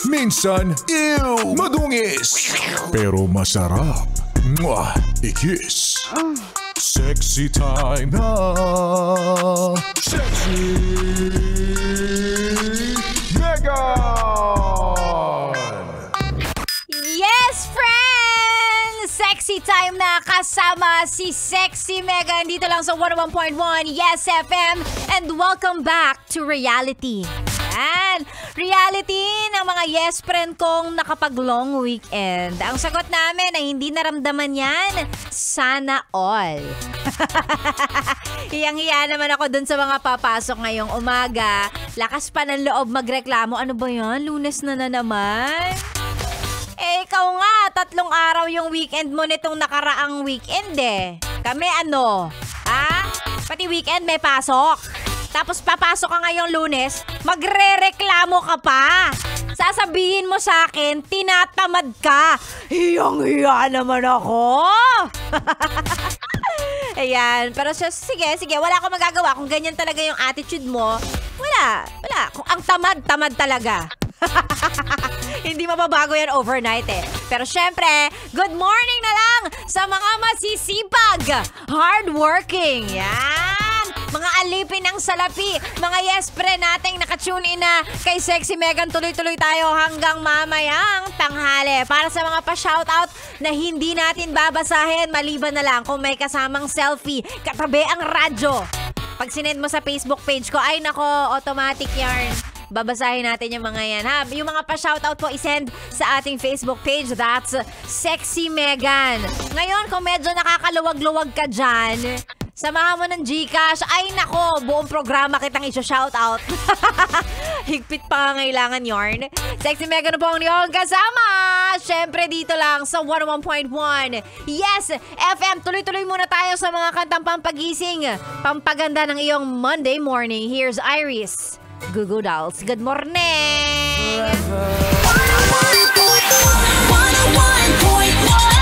Minsan, ew, madungis. Pero masarap. Mwah, ikis. Sexy time na. Sexy Megan! Yes, friends! Sexy time na kasama si Sexy Megan dito lang sa 101.1 Yes FM. And welcome back to reality. Yan. Reality ng mga yes friend kong nakapag-long weekend. Ang sagot namin ay hindi naramdaman yan. Sana all. Hiyang-hiya naman ako dun sa mga papasok ngayong umaga. Lakas pa ng loob magreklamo. Ano ba yan? Lunes na naman? Eh, ikaw nga, 3 araw yung weekend mo nitong nakaraang weekend eh. Kami ano? Ha? Pati weekend may pasok. Tapos papasok ka ngayong Lunes, magrereklamo ka pa. Sasabihin mo sa akin, tinatamad ka. Hiyang-hiya naman ako. Ayan, pero sige, wala akong magagawa. Kung ganyan talaga yung attitude mo, wala. Kung ang tamad talaga. Hindi mababago yan overnight eh. Pero syempre, good morning na lang sa mga masisipag, hardworking. Yan. Mga alipin ng salapi, mga yes pre nating nakatune in na kay Sexy Megan. Tuloy-tuloy tayo hanggang mamayang tanghali. Para sa mga pa-shoutout na hindi natin babasahin, maliban na lang kung may kasamang selfie, katabi ang radyo. Pag sinend mo sa Facebook page ko, ay nako, automatic yarn. Babasahin natin yung mga yan, ha? Yung mga pa-shoutout po, isend sa ating Facebook page. That's Sexy Megan. Ngayon, kung medyo nakakaluwag-luwag ka dyan, samahan mo ng GCash. Ay nako, buong programa kitang isyo-shoutout. Higpit pa ngailangan yarn. Sexy Megan na po ang iyong kasama. Siyempre dito lang sa 101.1 Yes FM. Tuloy-tuloy muna tayo sa mga kantang pampagising, pampaganda ng iyong Monday morning. Here's Iris, Goo Goo Dolls. Good morning! 101.1